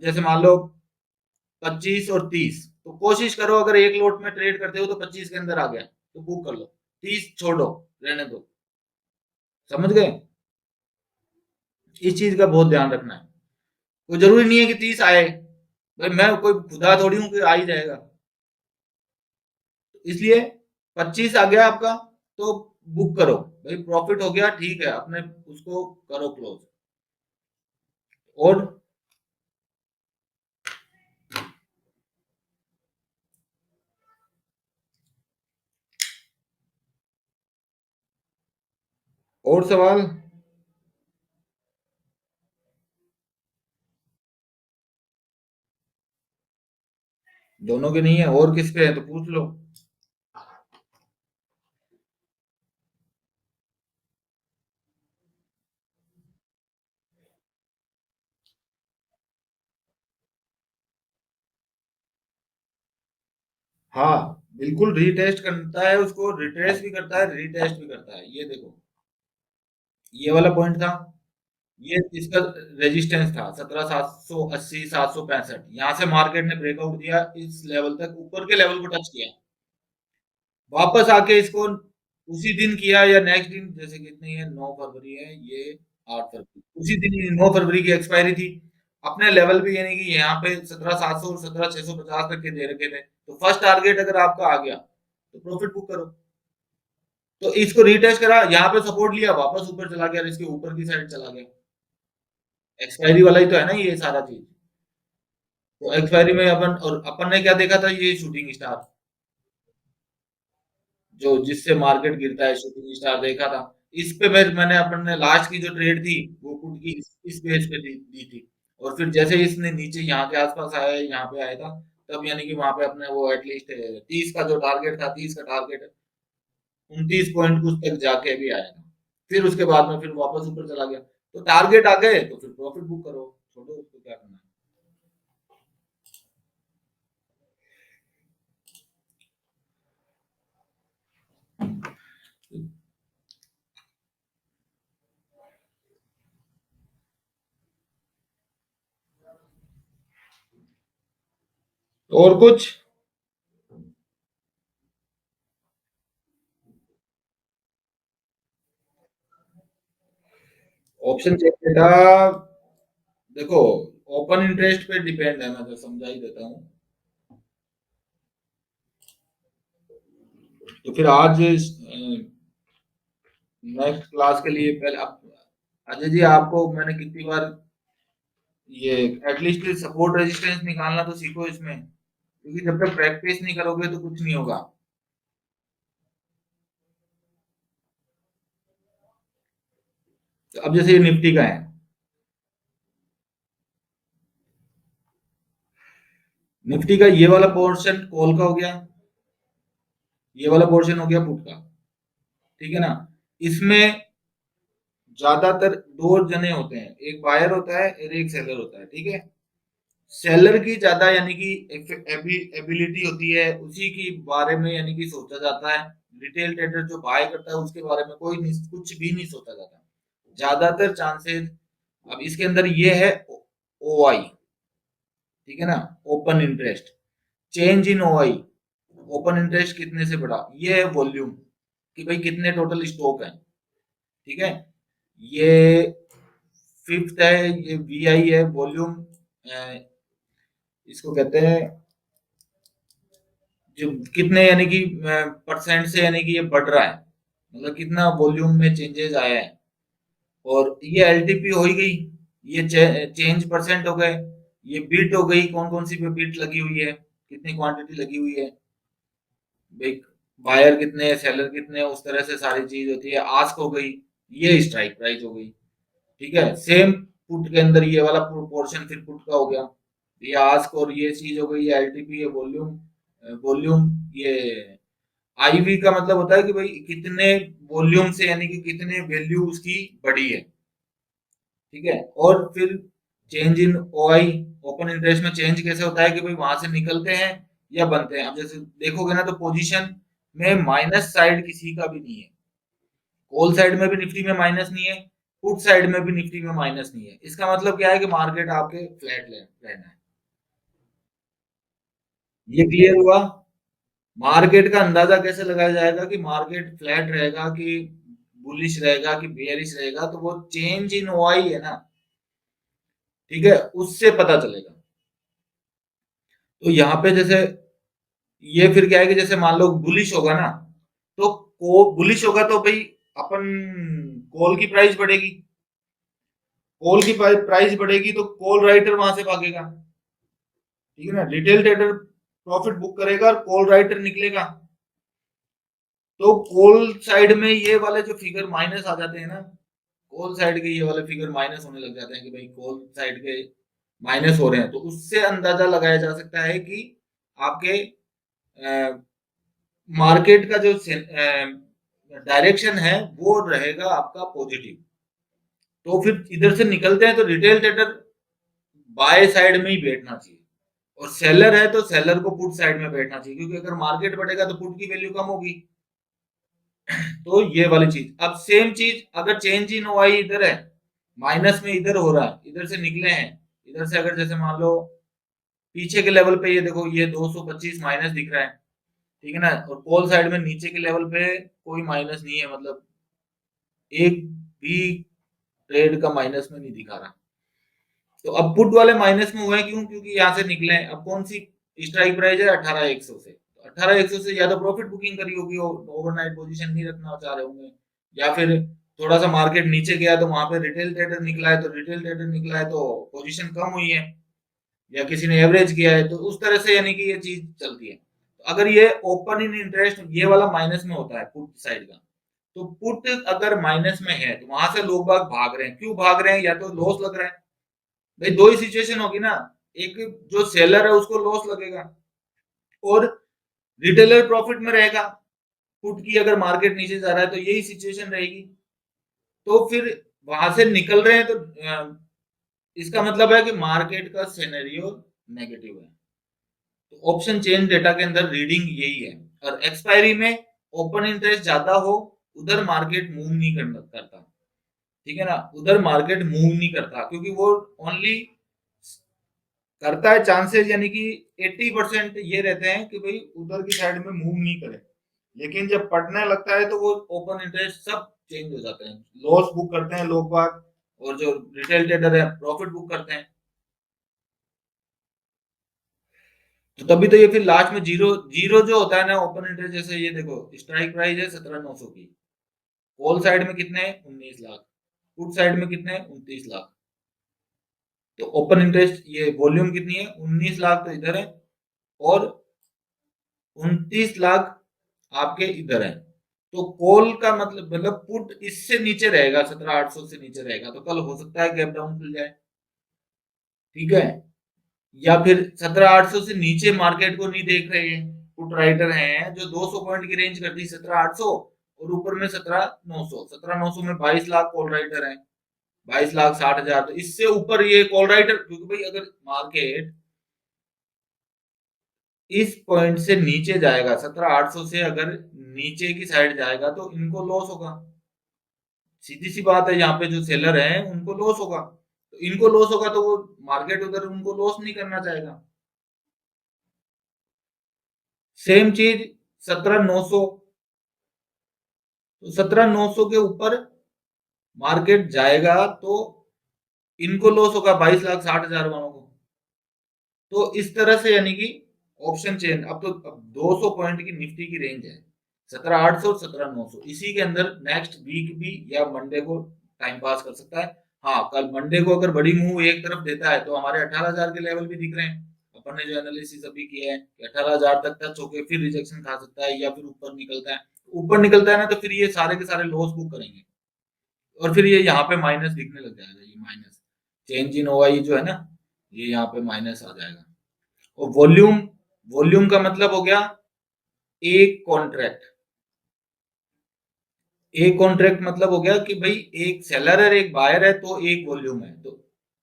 [SPEAKER 1] जैसे मान लो 25 और 30, तो कोशिश करो अगर 1 लोट में ट्रेड करते हो तो 25 के अंदर आ गया तो बुक कर लो, 30 छोड़ो, रहने दो। समझ गए, इस चीज का बहुत ध्यान रखना है। कोई जरूरी नहीं है कि 30 आए, भाई मैं कोई खुदा थोड़ी हूं कि आ ही जाएगा। इसलिए 25 आ गया आपका, तो बुक करो, भाई प्रॉफिट हो गया, ठीक है, अपने उसको करो क्लोज। और और सवाल? दोनों के नहीं है, और किस पे है तो पूछ लो। हाँ, बिल्कुल रीटेस्ट करता है, उसको रिट्रेस भी करता है, रीटेस्ट भी करता है। ये देखो, ये वाला पॉइंट था, ये इसका रेजिस्टेंस था 17,780, 765। यहाँ से मार्केट ने ब्रेकआउट दिया, इस लेवल तक ऊपर के लेवल को टच किया, वापस आके इसको उसी दिन किया या नेक्स्ट दिन, जैसे कितनी है, 9 फरवरी है ये, 8 फरवरी, उसी दिन 9 फरवरी की एक्सपायरी थी। अपने लेवल भी यानी कि यहाँ पे 17,700 और 17,650 तक के दे रखे थे, तो फर्स्ट टारगेट अगर आपका आ गया तो प्रॉफिट बुक करो। तो इसको रीटेस्ट करा, यहाँ पे सपोर्ट लिया, वापस ऊपर चला गया, और इसके ऊपर की साइड चला गया। एक्सपायरी वाला ही तो है ना ये सारा चीज। तो एक्सपायरी में अपन ने क्या देखा था, ये शूटिंग स्टार, जो जिससे मार्केट गिरता है, शूटिंग स्टार देखा था। इस पे मैंने अपन ने लास्ट की जो ट्रेड थी वो पुट की इस बेस पे दी थी। और फिर जैसे इसने नीचे यहाँ के आसपास आया, यहाँ पे आया था, तब यानी कि वहां पे अपने वो एटलीस्ट 30 का जो टारगेट था, 30 का टारगेट 29 पॉइंट कुछ तक जाके भी आया था। फिर उसके बाद में फिर वापस ऊपर चला गया। तो टारगेट आ गए तो फिर प्रॉफिट बुक करो, छोड़ो उसको, क्या करना है। और कुछ? ऑप्शन चेक डेटा देखो, ओपन इंटरेस्ट पे डिपेंड है, मैं तो समझा ही देता हूँ। तो फिर आज नेक्स्ट क्लास के लिए पहले अजय जी, आपको मैंने कितनी बार ये एटलीस्ट सपोर्ट रेजिस्टेंस निकालना तो सीखो इसमें, क्योंकि जब तक प्रैक्टिस नहीं करोगे तो कुछ नहीं होगा। तो अब जैसे ये निफ्टी का है, निफ्टी का ये वाला पोर्शन कॉल का हो गया, ये वाला पोर्शन हो गया पुट का, ठीक है ना। इसमें ज्यादातर दो जने होते हैं, एक बायर होता है और एक सेलर होता है, ठीक है। सेलर की ज्यादा यानी कि एबिलिटी होती है, उसी के बारे में यानी कि सोचा जाता है। रिटेल ट्रेडर जो बाय करता है उसके बारे में कोई नहीं, कुछ भी नहीं सोचा जाता ज्यादातर चांसेस। अब इसके अंदर ये है ओ आई, ठीक है ना, open interest, change in O I, open interest कितने से बढ़ा, ये है वॉल्यूम, कि भाई कितने टोटल स्टॉक है, ठीक है। ये फिफ्थ है, ये वी आई है, वॉल्यूम, इसको कहते हैं जो कितने यानी कि परसेंट से यानी कि ये बढ़ रहा है, मतलब कितना वॉल्यूम में चेंजेस आया है। और ये एलटीपी हो ही गई, ये चेंज परसेंट हो गए, ये बिट हो गई, कौन कौन सी पे बिट लगी हुई है, कितनी क्वांटिटी लगी हुई है, भाई बायर कितने हैं, सेलर कितने हैं, उस तरह से सारी चीज होती है। आस्क हो गई, ये स्ट्राइक प्राइस हो गई, ठीक है। सेम पुट के अंदर ये वाला पोर्शन फिर पुट का हो गया, ये आस्क और ये चीज हो गई, ये एलटीपी, ये वॉल्यूम, वॉल्यूम, ये आईवी का मतलब होता है कि भाई कितने वॉल्यूम से यानी कि कितने वैल्यू उसकी बढ़ी है, ठीक है। और फिर change in OI, open interest में चेंज कैसे होता है कि भाई वहां से निकलते हैं या बनते हैं। अब जैसे देखोगे ना तो पोजीशन में माइनस साइड किसी का भी नहीं है, कॉल साइड में भी निफ्टी में माइनस नहीं है, पुट साइड में भी निफ्टी में माइनस नहीं है। इसका मतलब क्या है कि मार्केट आपके फ्लैट रहना है। ये क्लियर हुआ? मार्केट का अंदाजा कैसे लगाया जाएगा कि मार्केट फ्लैट रहेगा कि बुलिश रहेगा कि बेयरिश रहेगा, तो वो चेंज इन ओआई है ना, ठीक है, उससे पता चलेगा। तो यहाँ पे जैसे ये फिर क्या है कि जैसे मान लो बुलिश होगा ना, तो को बुलिश होगा तो भाई अपन कॉल की प्राइस बढ़ेगी, कॉल की प्राइस बढ़ेगी तो कॉल राइटर वहां से भागेगा, ठीक है ना। रिटेल ट्रेडर प्रॉफिट बुक करेगा और कॉल राइटर निकलेगा, तो कॉल साइड में ये वाले जो फिगर माइनस आ जाते हैं ना, कॉल साइड के ये वाले फिगर माइनस होने लग जाते हैं कि भाई कॉल साइड के माइनस हो रहे हैं, तो उससे अंदाजा लगाया जा सकता है कि आपके मार्केट का जो डायरेक्शन है वो रहेगा आपका पॉजिटिव। तो फिर इधर से निकलते हैं तो रिटेल ट्रेडर बाय साइड में ही बैठना चाहिए, और सेलर है तो सेलर को पुट साइड में बैठना चाहिए, क्योंकि अगर मार्केट बढ़ेगा तो पुट की वैल्यू कम होगी। तो ये वाली चीज। अब सेम चीज अगर चेंज इन ओआई इधर है, माइनस में इधर हो रहा है, इधर से निकले हैं, इधर से अगर जैसे मान लो पीछे के लेवल पे ये देखो ये 225 माइनस दिख रहा है, ठीक है ना, और कॉल साइड में नीचे के लेवल पे कोई माइनस नहीं है, मतलब एक भी ट्रेड का माइनस में नहीं दिखा रहा। तो अब पुट वाले माइनस में हुए क्यों? क्योंकि यहाँ से निकले हैं। अब कौन सी स्ट्राइक प्राइस है? 18,100 से, 18,100 से या तो प्रॉफिट बुकिंग करी होगी, ओवरनाइट पोजीशन नहीं रखना चाह रहे होंगे, या फिर थोड़ा सा मार्केट नीचे गया तो वहां पे रिटेल ट्रेडर निकला है, तो रिटेल ट्रेडर निकला है तो पोजीशन कम हुई है, या किसी ने एवरेज किया है, तो उस तरह से यानी कि ये चीज चलती है। तो अगर ये ओपन इन इंटरेस्ट ये वाला माइनस में होता है पुट साइड का, तो पुट अगर माइनस में है तो वहां से लोग बाग भाग रहे हैं। क्यों भाग रहे हैं? या तो लॉस लग रहा है, भाई दो ही सिचुएशन होगी ना, एक जो सेलर है उसको लॉस लगेगा और रिटेलर प्रॉफिट में रहेगा, पुट की अगर मार्केट नीचे जा रहा है तो यही सिचुएशन रहेगी। तो फिर वहां से निकल रहे हैं तो इसका मतलब है कि मार्केट का सिनेरियो नेगेटिव है। तो ऑप्शन चेन डेटा के अंदर रीडिंग यही है। और एक्सपायरी में ओपन इंटरेस्ट ज्यादा हो, उधर मार्केट मूव नहीं करता, ठीक है ना, उधर मार्केट मूव नहीं करता, क्योंकि वो ओनली करता है चांसेस यानी कि 80% ये रहते हैं कि भाई उधर की साइड में मूव नहीं करे, लेकिन जब पढ़ने लगता है तो वो ओपन इंटरेस्ट सब चेंज हो जाते हैं, लॉस बुक करते हैं लोग बाग, और जो रिटेल ट्रेडर है प्रॉफिट बुक करते हैं। तो तभी तो ये फिर लास्ट में जीरो जीरो जो होता है ना ओपन इंटरेस्ट, जैसे ये देखो स्ट्राइक प्राइस है 17,900 की, कॉल साइड में कितने हैं 19 लाख, पुट साइड में कितने हैं 29 लाख। तो ओपन इंटरेस्ट ये वॉल्यूम कितनी है 19 लाख तो इधर है, और 29 लाख आपके इधर है। तो कॉल का मतलब पुट इससे नीचे रहेगा, 17,800 से नीचे रहेगा, तो कल हो सकता है गैप डाउन खुल जाए। ठीक है, या फिर 17,800 से नीचे मार्केट को नहीं देख रहे हैं, पुट राइटर हैं जो 200 पॉइंट की रेंज कर दी 17,800, और ऊपर में 17,900, 17,900 में 22 लाख कॉल राइटर हैं, 22,60,000। तो इससे ऊपर ये कॉल राइटर, क्योंकि भाई अगर मार्केट इस पॉइंट से नीचे जाएगा 17,800 से, अगर नीचे की साइड जाएगा तो इनको लॉस होगा, सीधी सी बात है, यहाँ पे जो सेलर हैं उनको लॉस होगा, तो इनको लॉस होगा तो वो मार्केट उधर उनको लॉस नहीं करना चाहेगा। सेम चीज 17,900, तो 17,900 के ऊपर मार्केट जाएगा तो इनको लॉस होगा 22,60,000 वालों को। तो इस तरह से यानी कि ऑप्शन चेन, अब 200 पॉइंट की निफ्टी की रेंज है 17,800 और 17,900, इसी के अंदर नेक्स्ट वीक भी या मंडे को टाइम पास कर सकता है। हाँ, कल मंडे को अगर बड़ी मूव एक तरफ देता है तो हमारे 18,000 के लेवल भी दिख रहे हैं, अपन ने जो एनालिसिस अभी किया है कि 18,000 तक टच होके फिर रिजेक्शन खा सकता है, या फिर ऊपर निकलता है, ऊपर निकलता है ना तो फिर ये सारे के सारे लॉस बुक करेंगे, और फिर ये यहाँ पे माइनस दिखने लग जाएगा, ये माइनस चेंज इन ओआई जो है ना, ये यहाँ पे माइनस आ जाएगा। और वॉल्यूम, वॉल्यूम का मतलब हो गया एक कॉन्ट्रैक्ट, एक कॉन्ट्रैक्ट मतलब हो गया कि भाई एक सेलर है एक बायर है तो एक वॉल्यूम है, तो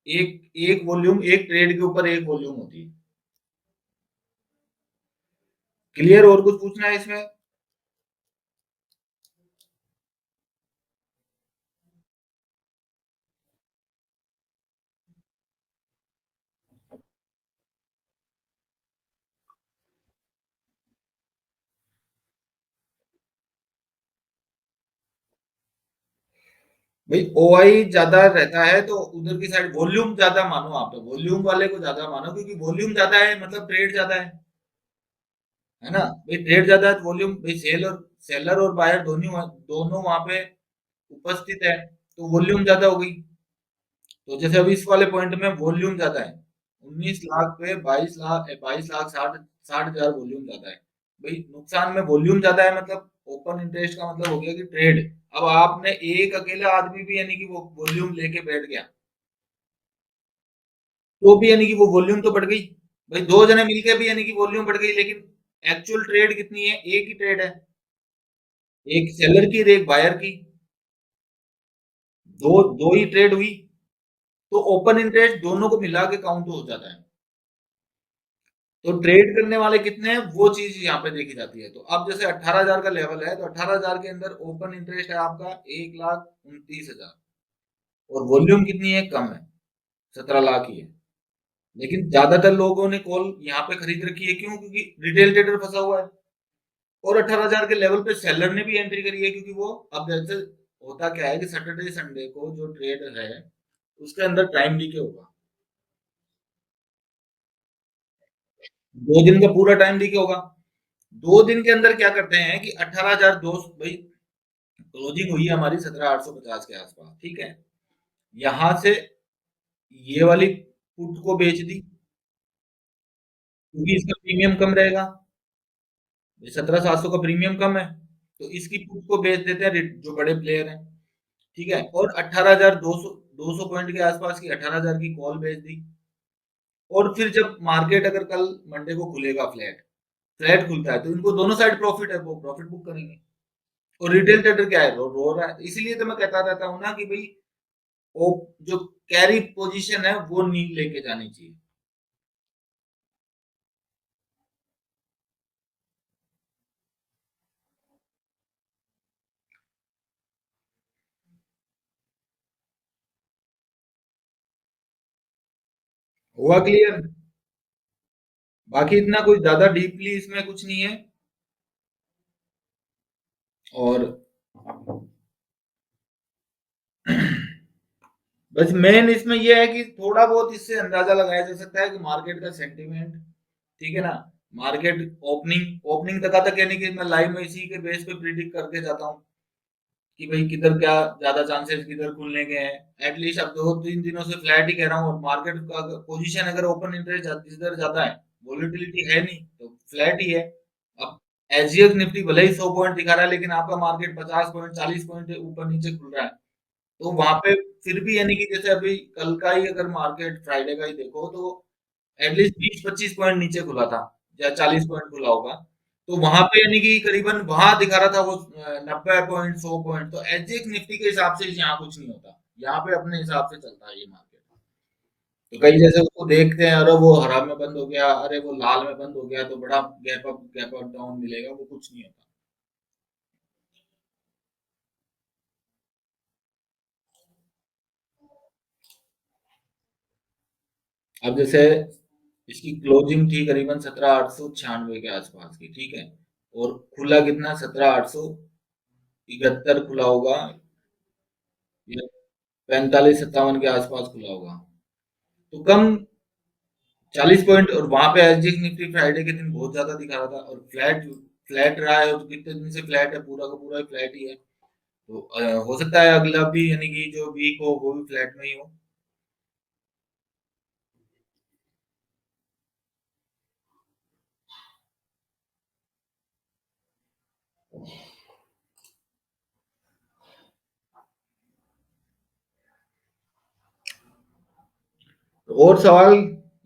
[SPEAKER 1] एक एक वॉल्यूम, एक ट्रेड के ऊपर एक वॉल्यूम होती है। क्लियर, और कुछ पूछना है इसमें? भाई ओआई ज्यादा रहता है तो उधर की साइड वॉल्यूम ज्यादा मानो, आप तो वॉल्यूम वाले को ज्यादा मानो, क्योंकि वॉल्यूम ज्यादा है मतलब ट्रेड ज्यादा है ना। भाई ट्रेड ज्यादा है तो वॉल्यूम, भाई सेलर और बायर दोनों दोनों वहां पे उपस्थित है, तो वॉल्यूम ज्यादा हो गई। तो जैसे अभी इस वाले पॉइंट में वॉल्यूम ज्यादा है, 19 लाख पे 22 लाख, 22 लाख 60,000 वॉल्यूम ज्यादा है। भाई नुकसान में वॉल्यूम ज्यादा है मतलब ओपन इंटरेस्ट का मतलब हो गया कि ट्रेड, अब आपने एक अकेला आदमी भी यानी कि वो वॉल्यूम लेके बैठ गया तो भी यानी कि वो वॉल्यूम तो बढ़ गई। भाई दो जने मिलके भी यानी कि वॉल्यूम बढ़ गई, लेकिन एक्चुअल ट्रेड कितनी है, एक ही ट्रेड है, एक सेलर की और एक बायर की, दो दो ही ट्रेड हुई, तो ओपन इंटरेस्ट दोनों को मिला के काउंट हो जाता है। तो ट्रेड करने वाले कितने हैं वो चीज यहाँ पे देखी जाती है। तो अब जैसे 18,000 का लेवल है तो 18,000 के अंदर ओपन इंटरेस्ट है आपका 1,29,000, और वॉल्यूम कितनी है, कम है, 17 लाख ही है। लेकिन ज्यादातर लोगों ने कॉल यहाँ पे खरीद रखी है, क्यों? क्योंकि रिटेल ट्रेडर फंसा हुआ है, और 18,000 के लेवल पे सेलर ने भी एंट्री करी है, क्योंकि वो अब जैसे होता क्या है कि सैटरडे संडे को जो ट्रेड है उसके अंदर टाइम डीके होगा, 2 दिन का पूरा टाइम डीके होगा। 2 दिन के अंदर क्या करते हैं कि 18,000 दोस्त, भाई क्लोजिंग हुई है हमारी 17,850 के आसपास, ठीक है, यहां से ये वाली पुट को बेच दी क्योंकि इसका प्रीमियम कम रहेगा, 17,700 का प्रीमियम कम है, तो इसकी पुट को बेच देते हैं जो बड़े प्लेयर हैं, ठीक है, और 18,200 200 पॉइंट के आसपास की 18,000 की कॉल बेच दी। और फिर जब मार्केट अगर कल मंडे को खुलेगा फ्लैट, फ्लैट खुलता है तो इनको दोनों साइड प्रॉफिट है, वो प्रॉफिट बुक करेंगे। और रिटेल ट्रेडर क्या है, रो रहा है, इसीलिए तो मैं कहता रहता हूँ ना कि भाई वो जो कैरी पोजीशन है वो नहीं लेके जानी चाहिए। हुआ क्लियर? बाकी इतना कोई ज्यादा डीपली इसमें कुछ नहीं है। और बस मेन इसमें यह है कि थोड़ा बहुत इससे अंदाजा लगाया जा सकता है कि मार्केट का सेंटीमेंट, ठीक है ना। मार्केट ओपनिंग ओपनिंग तक आता, कहने की मैं लाइव में इसी के बेस पे प्रिडिक्ट करके जाता हूँ कि भाई किधर क्या ज्यादा चांसेस किधर खुलने के हैं। एटलीस्ट अब 2-3 दिनों से फ्लैट ही कह रहा हूँ, और मार्केट का पोजीशन अगर ओपन इंटरेस्ट जिधर ज्यादा है, वोलेटिलिटी है नहीं, तो फ्लैट ही है। अब एसजीएक्स निफ्टी भले ही 100 पॉइंट दिखा रहा है, लेकिन आपका मार्केट 50 पॉइंट 40 पॉइंट ऊपर नीचे खुल रहा है। तो वहां पे फिर भी यानी कि जैसे अभी कल का ही अगर मार्केट फ्राइडे का ही देखो, तो एटलीस्ट 20-25 पॉइंट नीचे खुला था, या 40 पॉइंट खुला होगा। तो वहां पे यानी कि करीबन वहां दिखा रहा था वो 90 पॉइंट 100 पॉइंट। तो एसजीएक्स निफ्टी के हिसाब से यहाँ कुछ नहीं होता, यहाँ पे अपने हिसाब से चलता है ये मार्केट। तो कई जैसे उसको देखते हैं, अरे वो हरा में बंद हो गया, अरे वो लाल में बंद हो गया, तो बड़ा गैप अप डाउन मिलेगा, वो कुछ नहीं होता। अब जैसे इसकी क्लोजिंग थी करीबन 17,896 के आसपास की, ठीक है। और खुला कितना, 17,871 खुला होगा, या 45-57 के आसपास खुला होगा। तो कम 40 पॉइंट। और वहां पे एसजीएक्स निफ्टी फ्राइडे के दिन बहुत ज्यादा दिखा रहा था, और फ्लैट फ्लैट रहा है, और कितने दिन से फ्लैट है, पूरा का पूरा फ्लैट ही है। तो हो सकता है अगला भी यानी कि जो वीक हो वो भी फ्लैट में ही हो। तो और सवाल,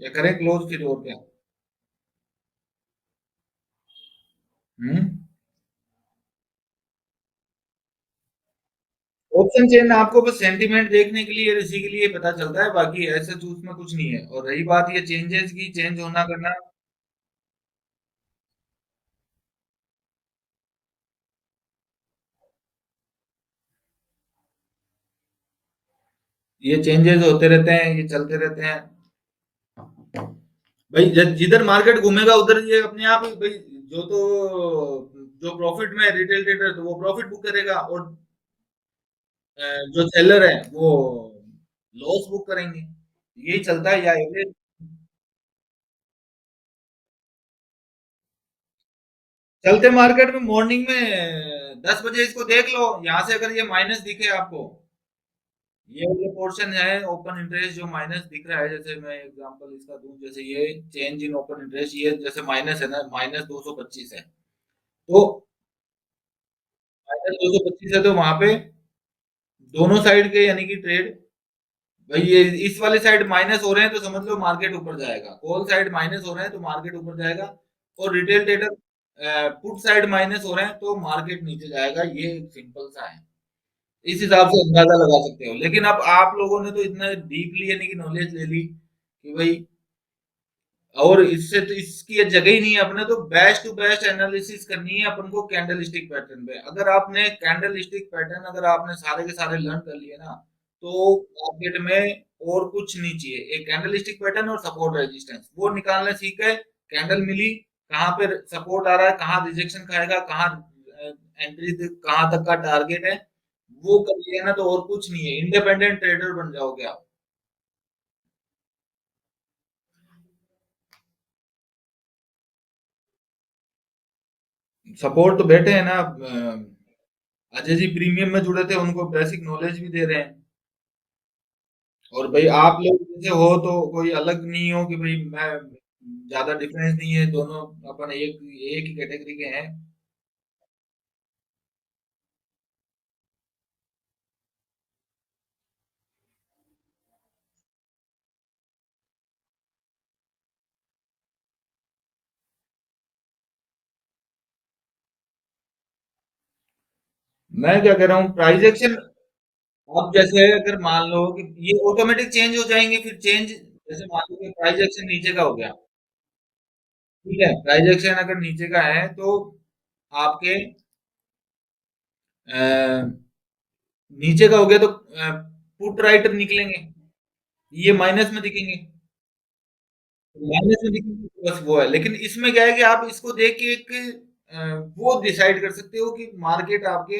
[SPEAKER 1] या करें क्लोज फिर, और क्या। हम्म। ऑप्शन चेन आपको बस सेंटीमेंट देखने के लिए और इसी के लिए पता चलता है, बाकी ऐसे तो उसमें कुछ नहीं है। और रही बात ये चेंजेस की, चेंज होना करना, ये चेंजेस होते रहते हैं, ये चलते रहते हैं। भाई जिधर मार्केट घूमेगा उधर ये अपने आप ही भाई, जो तो जो प्रॉफिट में रिटेल ट्रेडर तो वो प्रॉफिट बुक करेगा, और जो सेलर है वो लॉस बुक करेंगे। यही चलता है या एवरेज। चलते मार्केट में मॉर्निंग में 10 बजे इसको देख लो, यहां से अगर ये माइनस दिखे आपको, ये वाला पोर्शन है ओपन इंटरेस्ट जो माइनस दिख रहा है, जैसे मैं एग्जांपल इसका दूं, जैसे ये चेंज इन ओपन इंटरेस्ट, ये जैसे माइनस है ना, -225 है। तो -225 है, तो वहां पे दोनों साइड के यानी कि ट्रेड, भाई ये इस वाले साइड माइनस हो रहे हैं तो समझ लो मार्केट ऊपर जाएगा, कॉल साइड माइनस हो रहे हैं तो मार्केट ऊपर जाएगा, और retail trader put side minus हो रहे हैं तो मार्केट नीचे जाएगा। ये सिंपल सा है, इस हिसाब से अंदाजा लगा सकते हो। लेकिन अब आप लोगों ने तो इतना डीपली यानी कि नॉलेज ले ली कि भाई, और इससे तो इसकी ये जगह ही नहीं है। अपने तो बेस्ट टू बेस्ट एनालिसिस करनी है अपन को कैंडल स्टिक पैटर्न पे। अगर आपने कैंडल स्टिक पैटर्न अगर आपने सारे के सारे लर्न कर लिए ना, तो मार्केट में और कुछ नहीं चाहिए। एक कैंडल स्टिक पैटर्न और सपोर्ट रेजिस्टेंस वो निकालना सीख है। कैंडल मिली, कहाँ पे सपोर्ट आ रहा है, कहाँ रिजेक्शन खाएगा, कहाँ एंट्री, कहाँ तक का टारगेट है, वो कर लिया ना, तो और कुछ नहीं है, इंडिपेंडेंट ट्रेडर बन जाओगे आप। सपोर्ट तो बैठे हैं ना, अजय जी प्रीमियम में जुड़े थे, उनको बेसिक नॉलेज भी दे रहे हैं। और भाई आप लोग जैसे हो तो कोई अलग नहीं हो कि भाई मैं, ज्यादा डिफरेंस नहीं है, दोनों अपन एक एक ही कैटेगरी के हैं। मैं क्या कह रहा हूँ, प्राइस एक्शन, अब जैसे अगर मान लो कि ये ऑटोमेटिक चेंज हो जाएंगे, फिर चेंज जैसे मान लो कि प्राइस एक्शन नीचे का हो गया, ठीक है, प्राइस एक्शन अगर नीचे का है तो आपके नीचे का हो गया, तो पुट राइटर निकलेंगे, ये माइनस में दिखेंगे। माइनस में दिखेगी तो बस वो है, लेकिन इसमें क्या है कि आप इसको देख के एक वो डिसाइड कर सकते हो कि मार्केट आपके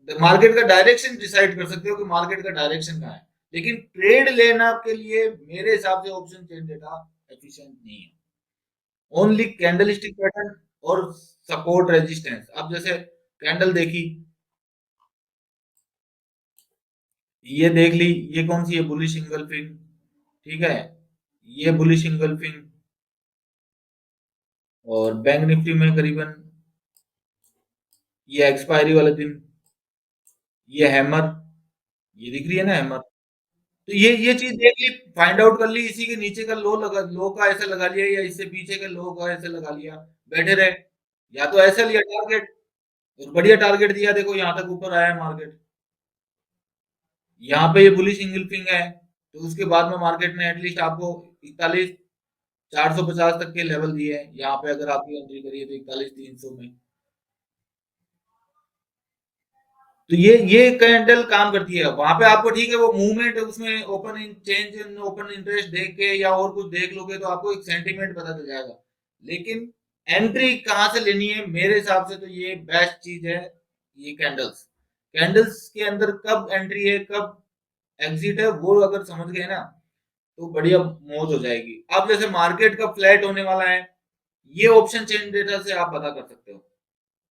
[SPEAKER 1] मार्केट का डायरेक्शन डिसाइड कर सकते हो कि मार्केट का डायरेक्शन कहाँ है। लेकिन ट्रेड लेना के लिए मेरे हिसाब से ऑप्शन चेन डेटा एफिशिएंट नहीं है। ओनली कैंडल स्टिक पैटर्न और सपोर्ट रेजिस्टेंस। अब जैसे कैंडल देखी, ये देख ली, ये कौन सी है, बुलिश इंगल्फिंग, ठीक है, ये बुलिश इंगल्फिंग। और बैंक निफ्टी में करीबन ये एक्सपायरी वाले दिन, ये हैमर, ये दिख रही है ना हैमर। तो ये चीज देख ली, फाइंड आउट कर ली, इसी के नीचे का लो का ऐसे लगा लिया, या इससे पीछे के लो का ऐसे लगा लिया, बैठे रहे। या तो ऐसे लिया टारगेट, और बढ़िया टारगेट दिया, देखो यहाँ तक ऊपर आया मार्केट, यहाँ पे ये बुलिश इंगल्फिंग है, तो उसके बाद में मार्केट ने एटलीस्ट आपको 41,450 तक के लेवल दिए हैं। यहाँ पे अगर आपकी एंट्री करिए तो 41,300 में। तो ये कैंडल काम करती है वहां पे, आपको ठीक है वो मूवमेंट उसमें open change in open interest देख के या और कुछ देख लोगे तो आपको एक सेंटीमेंट पता चल जाएगा। लेकिन एंट्री कहाँ से लेनी है, मेरे हिसाब से तो ये बेस्ट चीज है, ये कैंडल्स। कैंडल्स के अंदर कब एंट्री है कब एग्जिट है वो अगर समझ गए ना, तो बढ़िया मौज हो जाएगी। अब जैसे मार्केट का फ्लैट होने वाला है, ये ऑप्शन चेन डेटा से आप पता कर सकते हो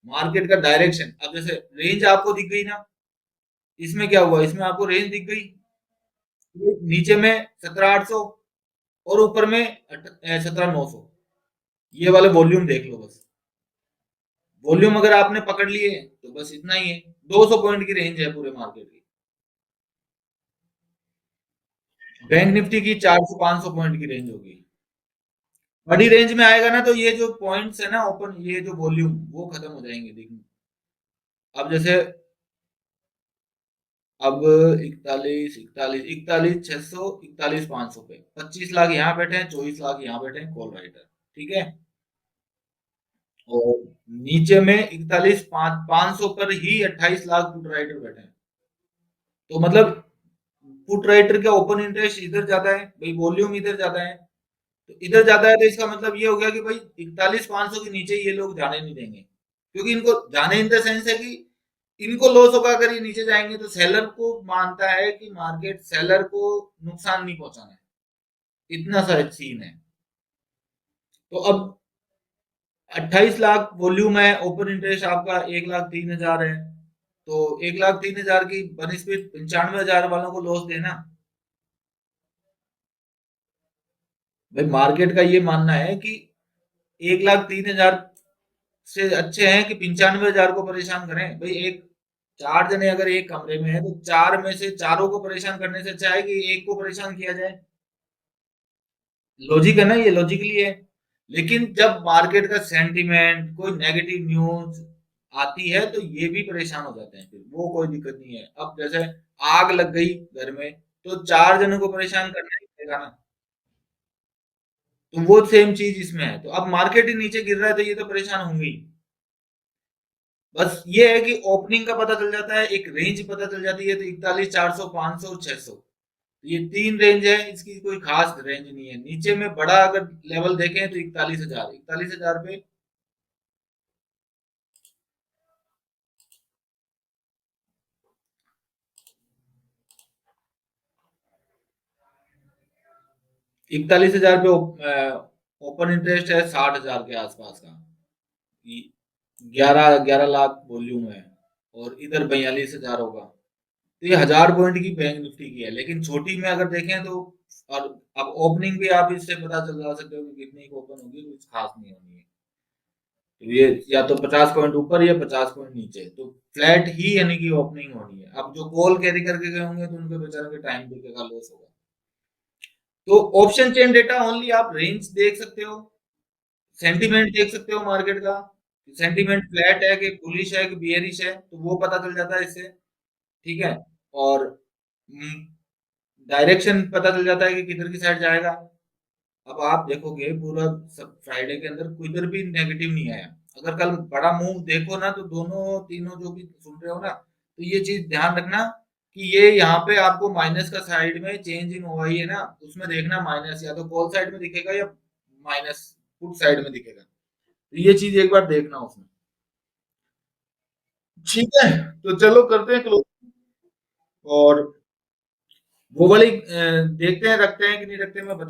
[SPEAKER 1] मार्केट का डायरेक्शन। अब जैसे रेंज आपको दिख गई ना, इसमें क्या हुआ, इसमें आपको रेंज दिख गई, नीचे में 17,800 और ऊपर में 17,900। ये वाले वॉल्यूम देख लो बस, वॉल्यूम अगर आपने पकड़ लिए तो बस इतना ही है, 200 पॉइंट की रेंज है पूरे मार्केट की। बैंक निफ्टी की 400-500 पॉइंट की रेंज होगी। बड़ी रेंज में आएगा ना तो ये जो पॉइंट्स है ना ओपन, ये जो वॉल्यूम वो खत्म हो जाएंगे देखिए। अब जैसे अब 41,600, 41,500 पे 25 लाख यहाँ बैठे हैं, 24 लाख यहाँ बैठे हैं कॉल राइटर, ठीक है। और नीचे में 41,500 पर ही 28 लाख पुट राइटर बैठे हैं। तो मतलब पुट राइटर का ओपन इंटरेस्ट इधर ज्यादा है भाई, वॉल्यूम इधर ज्यादा है, तो इधर ज्यादा है तो इसका मतलब ये हो गया कि भाई 41,500 के नीचे ये लोग जाने नहीं देंगे, क्योंकि इनको जाने इन द सेंस है कि इनको लॉस होगा अगर ये नीचे जाएंगे, तो सेलर को मानता है कि मार्केट सेलर को नुकसान नहीं पहुंचाना है, इतना सा सीन है। तो अब 28 लाख वॉल्यूम है, ओपन इंटरेस्ट आपका 1,03,000 है, तो 1,03,000 की बनिस्पत 95,000 वालों को लॉस देना। भाई मार्केट का ये मानना है कि 1,03,000 से अच्छे हैं कि 95,000 को परेशान करें। भाई एक, चार जने अगर एक कमरे में है तो चार में से चारों को परेशान करने से अच्छा है कि एक को परेशान किया जाए। लॉजिक है ना, ये लॉजिकली है। लेकिन जब मार्केट का सेंटीमेंट कोई नेगेटिव न्यूज आती है तो ये भी परेशान हो जाते हैं, फिर वो कोई दिक्कत नहीं है। अब जैसे आग लग गई घर में तो चार जनों को परेशान करना ही पड़ेगा ना, तो वो सेम चीज इसमें है। तो अब मार्केट ही नीचे गिर रहा है तो ये तो परेशान होंगे ही। बस ये है कि ओपनिंग का पता चल जाता है, एक रेंज पता चल जाती है, तो 41,400, 500, 600, ये तीन रेंज है, इसकी कोई खास रेंज नहीं है। नीचे में बड़ा अगर लेवल देखें तो 41,000, 41,000 पे 41,000 पे ओपन इंटरेस्ट है 60,000 के आसपास का, 11 लाख वॉल्यूम है, और इधर 42,000 होगा। तो ये 1,000 पॉइंट की बैंक निफ्टी की है, लेकिन छोटी में अगर देखें तो, और अब ओपनिंग भी आप इससे पता चल सकते हो कि कितनी ओपन होगी, कुछ खास नहीं होनी है। तो ये या तो 50 पॉइंट ऊपर या 50 पॉइंट नीचे, तो फ्लैट ही यानी कि ओपनिंग होनी है। अब जो कॉल कैरी करके गए होंगे तो उनके बेचारों के टाइम का लॉस होगा। तो ऑप्शन चेन डेटा ओनली आप रेंज देख सकते हो, सेंटीमेंट देख सकते हो मार्केट का, सेंटीमेंट फ्लैट है कि बुलिश है कि बियरिश है, तो वो पता चल जाता है इससे, ठीक है। और डायरेक्शन पता चल जाता है कि किधर की साइड जाएगा। अब आप देखोगे पूरा सब फ्राइडे के अंदर किधर भी नेगेटिव नहीं आया। अगर कल बड़ा मूव देखो ना तो दोनों तीनों जो भी सुन रहे हो ना, तो ये चीज ध्यान रखना कि ये यहाँ पे आपको माइनस का साइड में चेंज इन हुआ ही है ना, उसमें देखना माइनस या तो कॉल साइड में दिखेगा या माइनस पुट साइड में दिखेगा, तो ये चीज एक बार देखना उसमें। ठीक है, तो चलो करते हैं क्लोज। और वो वाली देखते हैं रखते हैं कि नहीं रखते हैं, मैं